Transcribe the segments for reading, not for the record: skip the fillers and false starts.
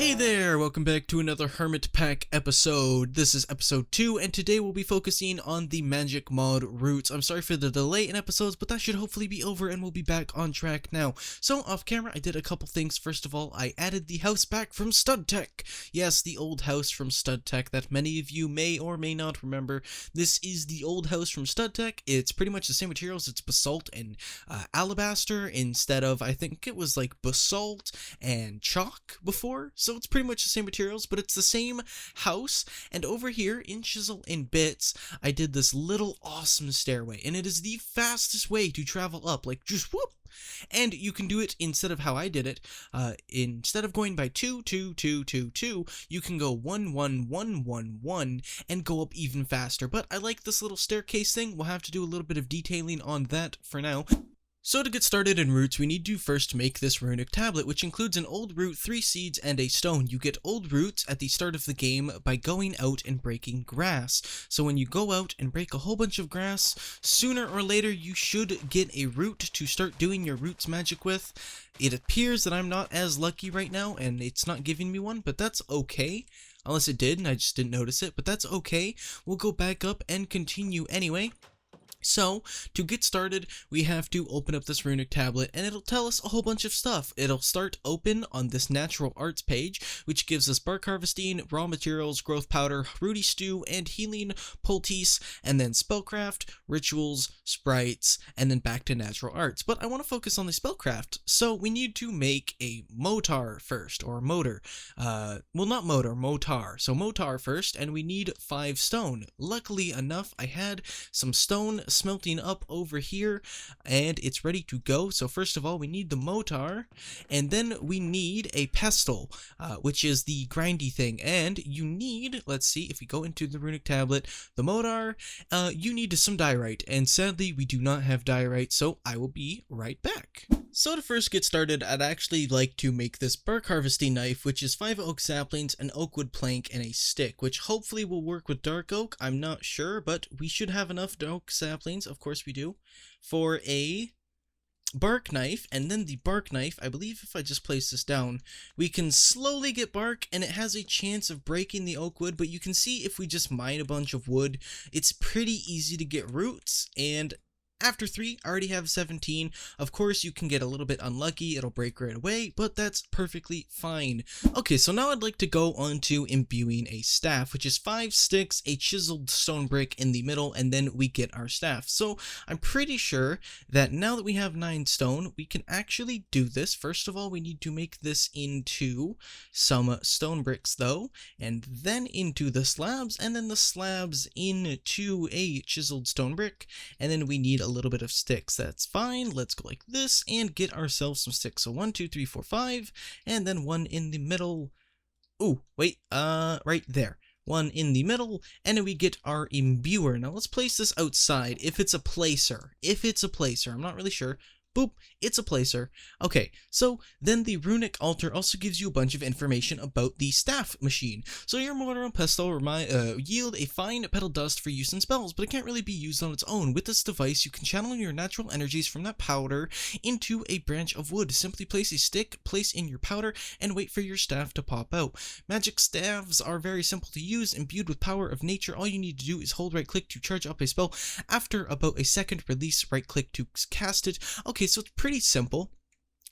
Hey there, welcome back to another HermitPack episode. This is episode 2, and today we'll be focusing on the magic mod roots. I'm sorry for the delay in episodes, but that should hopefully be over and we'll be back on track now. So, off camera, I did a couple things. First of all, I added the house back from StudTech. Yes, the old house from StudTech that many of you may or may not remember. This is the old house from StudTech. It's pretty much the same materials. It's basalt and alabaster instead of, I think it was like basalt and chalk before. So it's pretty much the same materials, but it's the same house. And over here in Chisel and Bits, I did this little awesome stairway, and it is the fastest way to travel up, like just whoop. And you can do it instead of how I did it. Instead of going by 2, 2, 2, 2, 2, you can go 1, 1, 1, 1, 1, and go up even faster. But I like this little staircase thing. We'll have to do a little bit of detailing on that for now. So to get started in roots, we need to first make this runic tablet, which includes an old root, 3 seeds, and a stone. You get old roots at the start of the game by going out and breaking grass. So when you go out and break a whole bunch of grass, sooner or later you should get a root to start doing your roots magic with. It appears that I'm not as lucky right now, and it's not giving me one, but that's okay. Unless it did, and I just didn't notice it, but that's okay. We'll go back up and continue anyway. So, to get started, we have to open up this runic tablet, and it'll tell us a whole bunch of stuff. It'll start open on this natural arts page, which gives us bark harvesting, raw materials, growth powder, rooty stew, and healing poultice, and then spellcraft, rituals, sprites, and then back to natural arts. But I want to focus on the spellcraft, so we need to make a motar first, or motor. Well, not motor, motar. So motar first, and we need 5 stone. Luckily enough, I had some stone smelting up over here, and it's ready to go. So first of all, we need the motar, and then we need a pestle, which is the grindy thing. And you need, let's see, if we go into the runic tablet, the motar, you need some diorite, and sadly we do not have diorite, so I will be right back. So to first get started, I'd actually like to make this bark harvesting knife, which is 5 oak saplings, an oak wood plank, and a stick, which hopefully will work with dark oak. I'm not sure, but we should have enough oak saplings, of course we do, for a bark knife. And then the bark knife, I believe if I just place this down, we can slowly get bark, and it has a chance of breaking the oak wood, but you can see if we just mine a bunch of wood, it's pretty easy to get roots. And after 3, I already have 17. Of course, you can get a little bit unlucky, it'll break right away, but that's perfectly fine. Okay, so now I'd like to go on to imbuing a staff, which is 5 sticks, a chiseled stone brick in the middle, and then we get our staff. So I'm pretty sure that now that we have 9 stone, we can actually do this. First of all, we need to make this into some stone bricks though, and then into the slabs, and then the slabs into a chiseled stone brick, and then we need a little bit of sticks. That's fine. Let's go like this and get ourselves some sticks. So 1, 2, 3, 4, 5, and then 1 in the middle. Ooh, wait, right there. 1 in the middle, and then we get our imbuer. Now let's place this outside if it's a placer. If it's a placer, I'm not really sure. Boop, it's a placer. Okay, so then the runic altar also gives you a bunch of information about the staff machine. So your mortar and pestle yield a fine petal dust for use in spells, but it can't really be used on its own. With this device, you can channel your natural energies from that powder into a branch of wood. Simply place a stick, place in your powder, and wait for your staff to pop out. Magic staves are very simple to use, imbued with power of nature. All you need to do is hold right click to charge up a spell. After about a second, release right click to cast it. Okay, so it's pretty simple.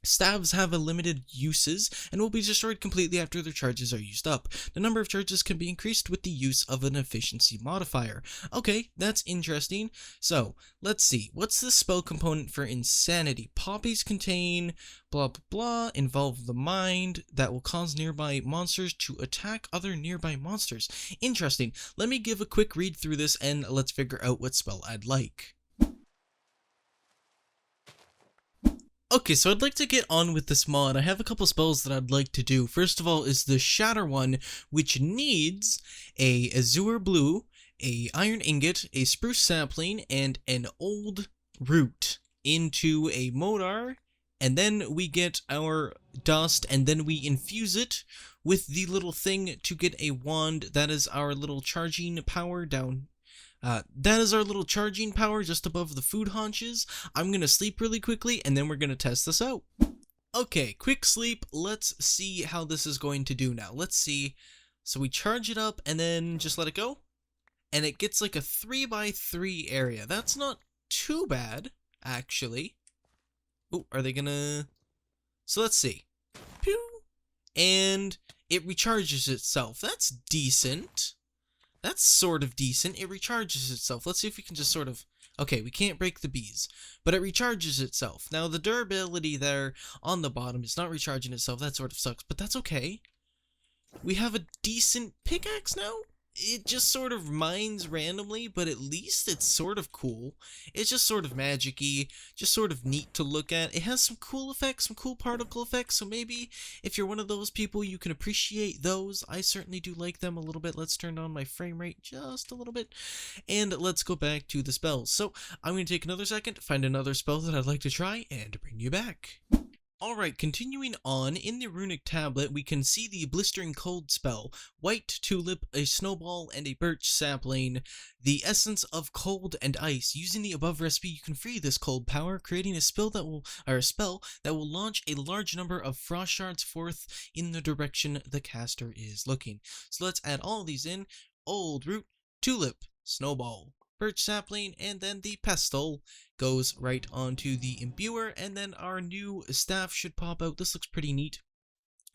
Staves have a limited uses and will be destroyed completely after their charges are used up. The number of charges can be increased with the use of an efficiency modifier. Okay, that's interesting. So, let's see. What's the spell component for insanity? Poppies contain blah blah blah, involve the mind that will cause nearby monsters to attack other nearby monsters. Interesting. Let me give a quick read through this and let's figure out what spell I'd like. Okay, so I'd like to get on with this mod. I have a couple spells that I'd like to do. First of all is the Shatter one, which needs a azure blue, a iron ingot, a spruce sapling, and an old root into a motar, and then we get our dust, and then we infuse it with the little thing to get a wand. That is our little charging power down. That is our little charging power just above the food haunches. I'm going to sleep really quickly, and then we're going to test this out. Okay, quick sleep. Let's see how this is going to do now. Let's see. So we charge it up and then just let it go. And it gets like a 3x3 area. That's not too bad, actually. Oh, are they gonna... So let's see. Pew! And it recharges itself. That's decent. That's sort of decent. It recharges itself. Let's see if we can just sort of... Okay, we can't break the bees, but it recharges itself. Now, the durability there on the bottom is not recharging itself. That sort of sucks, but that's okay. We have a decent pickaxe now. It just sort of mines randomly, but at least it's sort of cool. It's just sort of magic-y, just sort of neat to look at. It has some cool effects, some cool particle effects, so maybe if you're one of those people, you can appreciate those. I certainly do like them a little bit. Let's turn on my frame rate just a little bit, and let's go back to the spells. So I'm going to take another second, find another spell that I'd like to try, and bring you back. Alright, continuing on, in the runic tablet, we can see the blistering cold spell, white tulip, a snowball, and a birch sapling, the essence of cold and ice. Using the above recipe, you can free this cold power, creating a spell that will launch a large number of frost shards forth in the direction the caster is looking. So let's add all of these in. Old root, tulip, snowball, birch sapling, and then the pestle goes right onto the imbuer, and then our new staff should pop out. This looks pretty neat.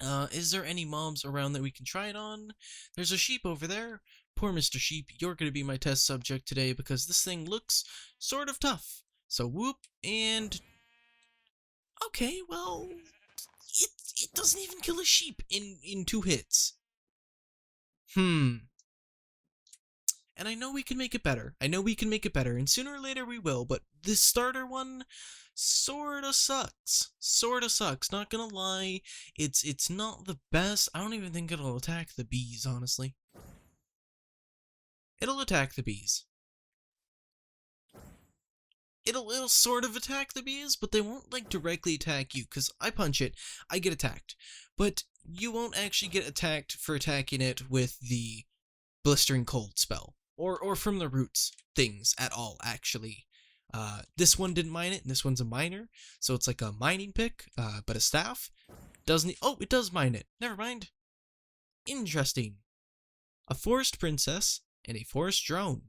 Is there any mobs around that we can try it on? There's a sheep over there. Poor Mr. Sheep, you're going to be my test subject today because this thing looks sort of tough. So whoop, and... Okay, well... It doesn't even kill a sheep in 2 hits. And I know we can make it better. And sooner or later we will, but this starter one sorta sucks. Not gonna lie. It's not the best. I don't even think it'll attack the bees, honestly. It'll attack the bees. It'll sort of attack the bees, but they won't like directly attack you, because I punch it, I get attacked. But you won't actually get attacked for attacking it with the blistering cold spell. Or from the roots things at all, actually. This one didn't mine it, and this one's a miner, so it's like a mining pick, but a staff. Doesn't... Oh, it does mine it. Never mind. Interesting. A forest princess and a forest drone.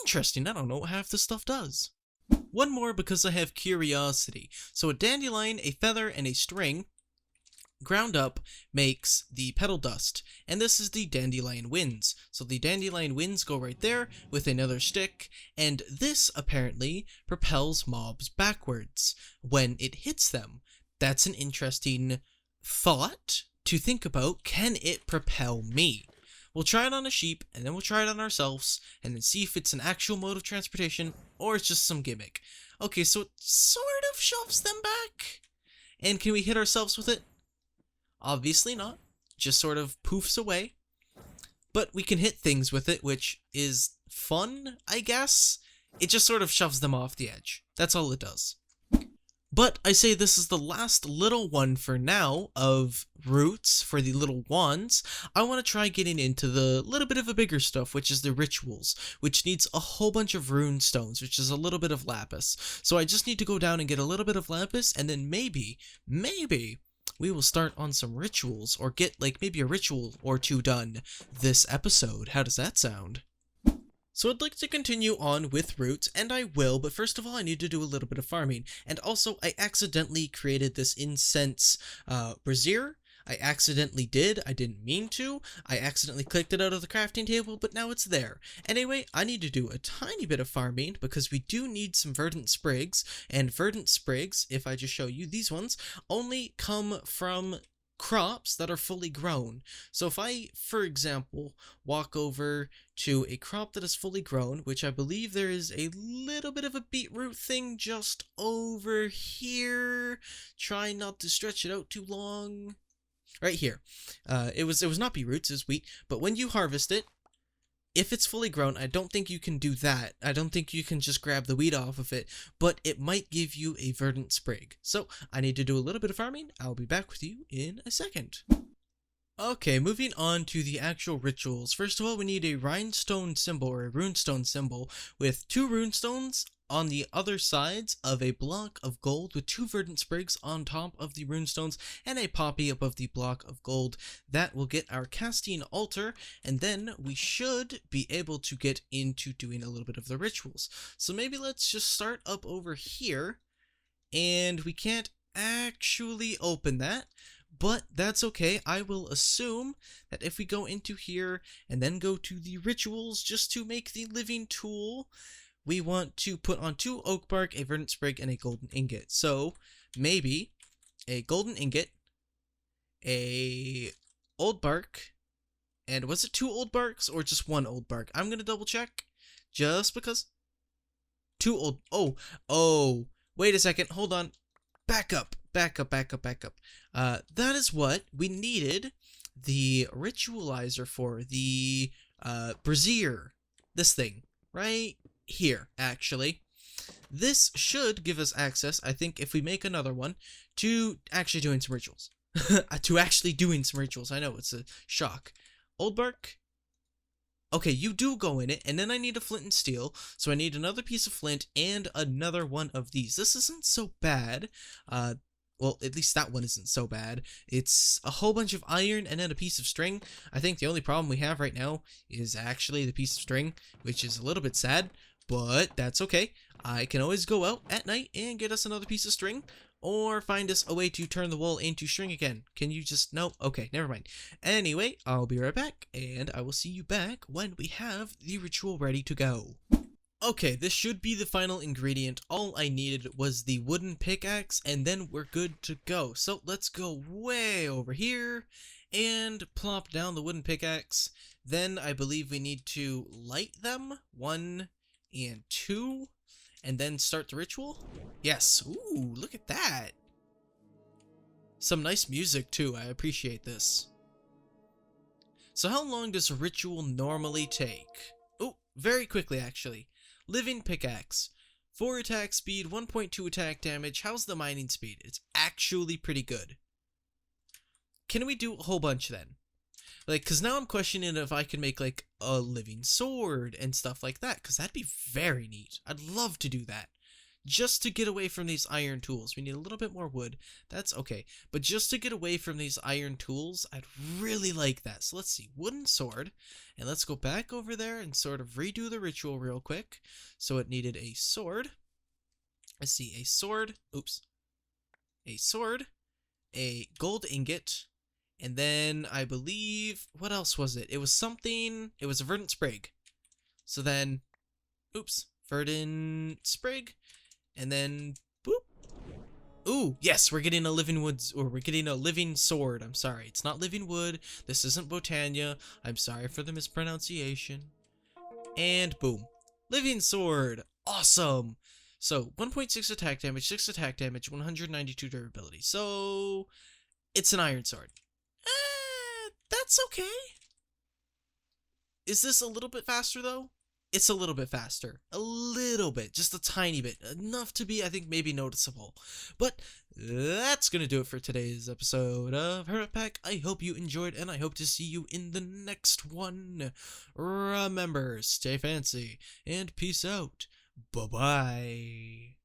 Interesting, I don't know what half this stuff does. One more because I have curiosity. So a dandelion, a feather, and a string ground up makes the petal dust, and this is the dandelion winds. So the dandelion winds go right there with another stick, and this apparently propels mobs backwards when it hits them. That's an interesting thought to think about. Can it propel me? We'll try it on a sheep, and then we'll try it on ourselves, and then see if it's an actual mode of transportation, or it's just some gimmick. Okay, so it sort of shoves them back. And can we hit ourselves with it? Obviously not. Just sort of poofs away. But we can hit things with it, which is fun, I guess. It just sort of shoves them off the edge. That's all it does. But I say this is the last little one for now of roots for the little wands. I want to try getting into the little bit of a bigger stuff, which is the rituals, which needs a whole bunch of rune stones, which is a little bit of lapis. So I just need to go down and get a little bit of lapis, and then maybe we will start on some rituals, or get like maybe a ritual or 2 done this episode. How does that sound? So I'd like to continue on with roots, and I will, but first of all I need to do a little bit of farming. And also I accidentally created this incense brazier. I accidentally did, I didn't mean to. I accidentally clicked it out of the crafting table, but now it's there. Anyway, I need to do a tiny bit of farming because we do need some verdant sprigs, and verdant sprigs, if I just show you these ones, only come from crops that are fully grown. So if I, for example, walk over to a crop that is fully grown, which I believe there is a little bit of a beetroot thing just over here. Try not to stretch it out too long. Right here. It was not beetroots, it was wheat, but when you harvest it, if it's fully grown, I don't think you can do that. I don't think you can just grab the wheat off of it, but it might give you a verdant sprig. So I need to do a little bit of farming. I'll be back with you in a second. Okay, moving on to the actual rituals. First of all, we need a rhinestone symbol, or a runestone symbol, with 2 runestones on the other sides of a block of gold with 2 verdant sprigs on top of the runestones and a poppy above the block of gold. That will get our casting altar, and then we should be able to get into doing a little bit of the rituals. So maybe let's just start up over here, and we can't actually open that, but that's okay. I will assume that if we go into here and then go to the rituals just to make the living tool, we want to put on 2 oak bark, a verdant sprig, and a golden ingot. So maybe a golden ingot, a old bark, and was it 2 old barks or just 1 old bark? I'm gonna double check just because. 2 old. Oh, wait a second. Hold on. Back up. That is what we needed the ritualizer for, the brazier. This thing right here, actually. This should give us access, I think, if we make another one, to actually doing some rituals. I know, it's a shock. Old bark. Okay, you do go in it, and then I need a flint and steel, so I need another piece of flint and another one of these. This isn't so bad. Well, at least that one isn't so bad. It's a whole bunch of iron and then a piece of string. I think the only problem we have right now is actually the piece of string, which is a little bit sad, but that's okay. I can always go out at night and get us another piece of string, or find us a way to turn the wool into string again. Can you just... No? Okay, never mind. Anyway, I'll be right back, and I will see you back when we have the ritual ready to go. Okay, this should be the final ingredient. All I needed was the wooden pickaxe, and then we're good to go. So let's go way over here and plop down the wooden pickaxe. Then I believe we need to light them, 1 and 2, and then start the ritual. Yes. Ooh, look at that. Some nice music too. I appreciate this. So how long does a ritual normally take? Oh, very quickly actually. Living pickaxe. 4 attack speed, 1.2 attack damage. How's the mining speed? It's actually pretty good. Can we do a whole bunch then? Like, because now I'm questioning if I can make, like, a living sword and stuff like that, because that'd be very neat. I'd love to do that. Just to get away from these iron tools. We need a little bit more wood. That's okay. But just to get away from these iron tools, I'd really like that. So let's see. Wooden sword. And let's go back over there and sort of redo the ritual real quick. So it needed a sword. Let's see. A sword. Oops. A sword. A gold ingot. And then I believe... What else was it? It was something... It was a verdant sprig. So then... Oops. Verdant sprig. And then, boop. Ooh, yes, we're getting a living woods, or we're getting a living sword. I'm sorry, it's not living wood. This isn't Botania. I'm sorry for the mispronunciation. And boom, living sword. Awesome. So 1.6 attack damage, 6 attack damage, 192 durability. So it's an iron sword. That's okay. Is this a little bit faster though? It's a little bit faster. A little bit. Just a tiny bit. Enough to be, I think, maybe noticeable. But that's going to do it for today's episode of HermitPack. I hope you enjoyed, and I hope to see you in the next one. Remember, stay fancy, and peace out. Bye-bye.